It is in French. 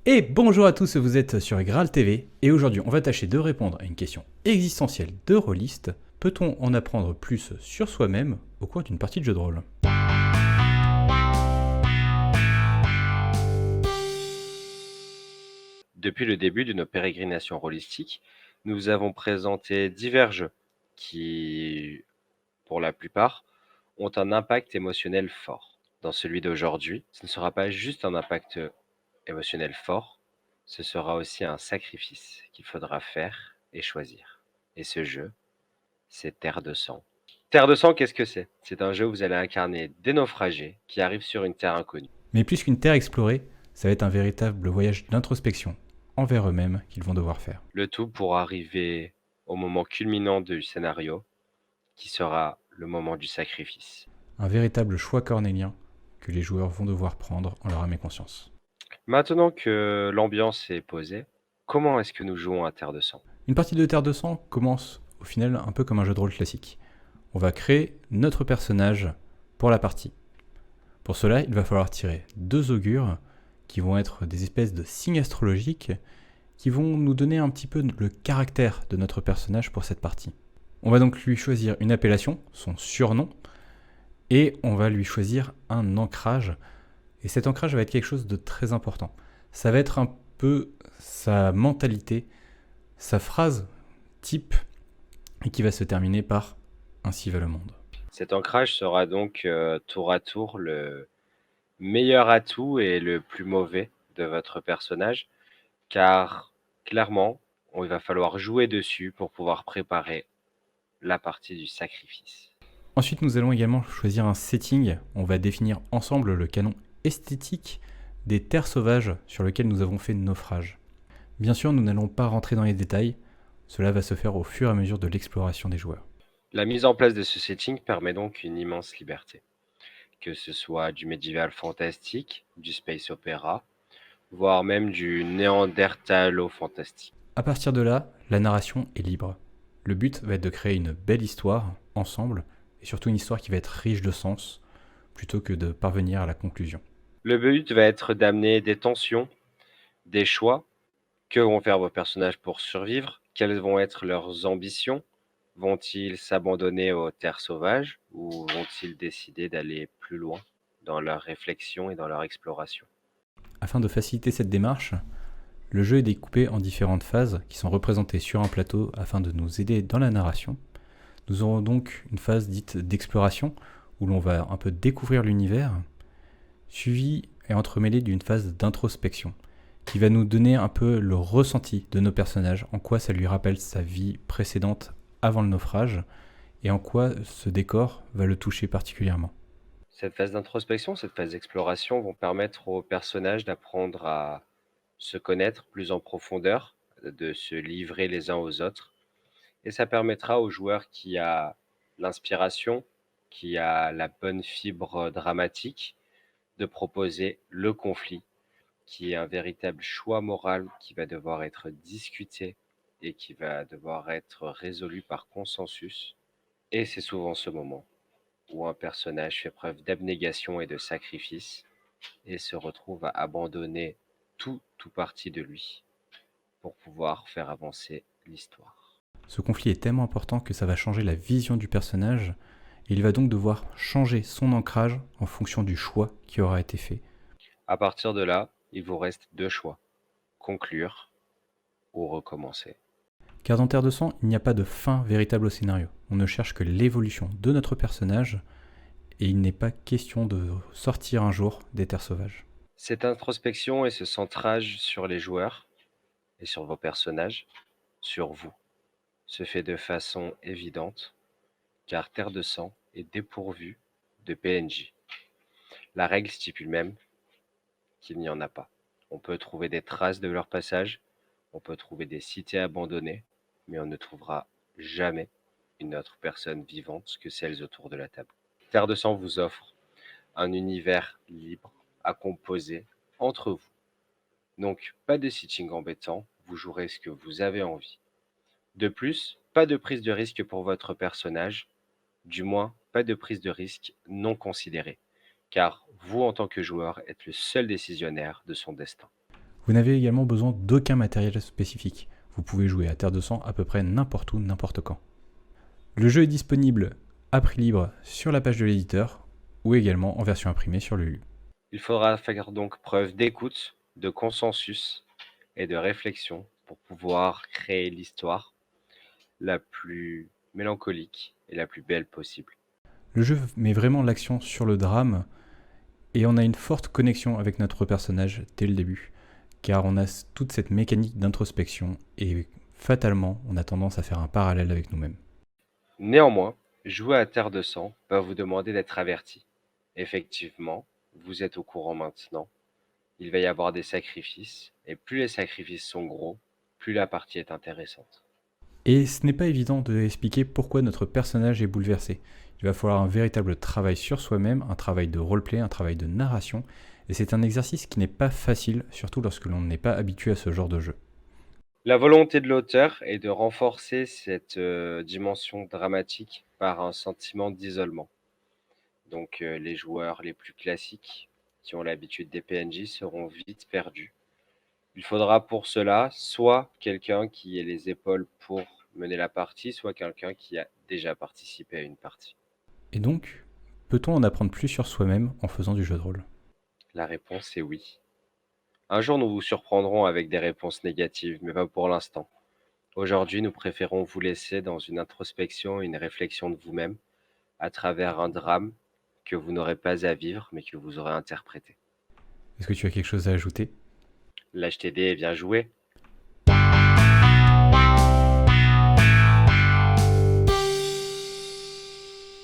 Et bonjour à tous, vous êtes sur Graal TV, et aujourd'hui on va tâcher de répondre à une question existentielle de rôliste. Peut-on en apprendre plus sur soi-même au cours d'une partie de jeu de rôle? Depuis le début de nos pérégrinations rôlistiques, nous avons présenté divers jeux qui, pour la plupart, ont un impact émotionnel fort. Dans celui d'aujourd'hui, ce ne sera pas juste un impact émotionnel fort, ce sera aussi un sacrifice qu'il faudra faire et choisir. Et ce jeu, c'est Terre de Sang. Terre de Sang, qu'est-ce que c'est? C'est un jeu où vous allez incarner des naufragés qui arrivent sur une terre inconnue. Mais plus qu'une terre explorée, ça va être un véritable voyage d'introspection envers eux-mêmes qu'ils vont devoir faire. Le tout pour arriver au moment culminant du scénario, qui sera le moment du sacrifice. Un véritable choix cornélien que les joueurs vont devoir prendre en leur âme et conscience. Maintenant que l'ambiance est posée, comment est-ce que nous jouons à Terre de Sang? Une partie de Terre de Sang commence au final un peu comme un jeu de rôle classique. On va créer notre personnage pour la partie. Pour cela, il va falloir tirer deux augures qui vont être des espèces de signes astrologiques qui vont nous donner un petit peu le caractère de notre personnage pour cette partie. On va donc lui choisir une appellation, son surnom, et on va lui choisir un ancrage. Et cet ancrage va être quelque chose de très important. Ça va être un peu sa mentalité, sa phrase type, et qui va se terminer par Ainsi va le monde. Cet ancrage sera donc tour à tour le meilleur atout et le plus mauvais de votre personnage, car clairement, il va falloir jouer dessus pour pouvoir préparer la partie du sacrifice. Ensuite, nous allons également choisir un setting. On va définir ensemble le canon esthétique des terres sauvages sur lesquelles nous avons fait naufrage. Bien sûr, nous n'allons pas rentrer dans les détails. Cela va se faire au fur et à mesure de l'exploration des joueurs. La mise en place de ce setting permet donc une immense liberté, que ce soit du médiéval fantastique, du space opéra, voire même du néandertalo fantastique. À partir de là, la narration est libre. Le but va être de créer une belle histoire ensemble, et surtout une histoire qui va être riche de sens, plutôt que de parvenir à la conclusion. Le but va être d'amener des tensions, des choix. Que vont faire vos personnages pour survivre? Quelles vont être leurs ambitions? Vont-ils s'abandonner aux terres sauvages ou vont-ils décider d'aller plus loin dans leur réflexion et dans leur exploration? Afin de faciliter cette démarche, le jeu est découpé en différentes phases qui sont représentées sur un plateau afin de nous aider dans la narration. Nous aurons donc une phase dite d'exploration où l'on va un peu découvrir l'univers, suivie et entremêlée d'une phase d'introspection qui va nous donner un peu le ressenti de nos personnages, en quoi ça lui rappelle sa vie précédente avant le naufrage et en quoi ce décor va le toucher particulièrement. Cette phase d'introspection, cette phase d'exploration vont permettre aux personnages d'apprendre à se connaître plus en profondeur, de se livrer les uns aux autres. Et ça permettra au joueur qui a l'inspiration, qui a la bonne fibre dramatique, de proposer le conflit, qui est un véritable choix moral qui va devoir être discuté et qui va devoir être résolu par consensus. Et c'est souvent ce moment où un personnage fait preuve d'abnégation et de sacrifice et se retrouve à abandonner tout parti de lui pour pouvoir faire avancer l'histoire. Ce conflit est tellement important que ça va changer la vision du personnage et il va donc devoir changer son ancrage en fonction du choix qui aura été fait. À partir de là, il vous reste deux choix, conclure ou recommencer. Car dans Terre de Sang, il n'y a pas de fin véritable au scénario. On ne cherche que l'évolution de notre personnage et il n'est pas question de sortir un jour des terres sauvages. Cette introspection et ce centrage sur les joueurs et sur vos personnages, sur vous, se fait de façon évidente, car Terre de Sang est dépourvu de PNJ. La règle stipule même qu'il n'y en a pas. On peut trouver des traces de leur passage, on peut trouver des cités abandonnées, mais on ne trouvera jamais une autre personne vivante que celles autour de la table. Terre de Sang vous offre un univers libre à composer entre vous. Donc, pas de sitting embêtant, vous jouerez ce que vous avez envie. De plus, pas de prise de risque pour votre personnage, du moins pas de prise de risque non considérée, car vous en tant que joueur êtes le seul décisionnaire de son destin. Vous n'avez également besoin d'aucun matériel spécifique. Vous pouvez jouer à Terre de Sang à peu près n'importe où, n'importe quand. Le jeu est disponible à prix libre sur la page de l'éditeur ou également en version imprimée sur le Lulu. Il faudra faire donc preuve d'écoute, de consensus et de réflexion pour pouvoir créer l'histoire la plus mélancolique et la plus belle possible. Le jeu met vraiment l'accent sur le drame et on a une forte connexion avec notre personnage dès le début, car on a toute cette mécanique d'introspection et fatalement on a tendance à faire un parallèle avec nous-mêmes. Néanmoins, jouer à Terre de Sang va vous demander d'être averti. Effectivement, vous êtes au courant maintenant. Il va y avoir des sacrifices, et plus les sacrifices sont gros, plus la partie est intéressante. Et ce n'est pas évident de expliquer pourquoi notre personnage est bouleversé. Il va falloir un véritable travail sur soi-même, un travail de roleplay, un travail de narration, et c'est un exercice qui n'est pas facile, surtout lorsque l'on n'est pas habitué à ce genre de jeu. La volonté de l'auteur est de renforcer cette dimension dramatique par un sentiment d'isolement. Donc les joueurs les plus classiques qui ont l'habitude des PNJ seront vite perdus. Il faudra pour cela soit quelqu'un qui ait les épaules pour mener la partie, soit quelqu'un qui a déjà participé à une partie. Et donc, peut-on en apprendre plus sur soi-même en faisant du jeu de rôle ? La réponse est oui. Un jour, nous vous surprendrons avec des réponses négatives, mais pas pour l'instant. Aujourd'hui, nous préférons vous laisser dans une introspection et une réflexion de vous-même à travers un drame que vous n'aurez pas à vivre, mais que vous aurez interprété. Est-ce que tu as quelque chose à ajouter ? L'HTD est bien joué.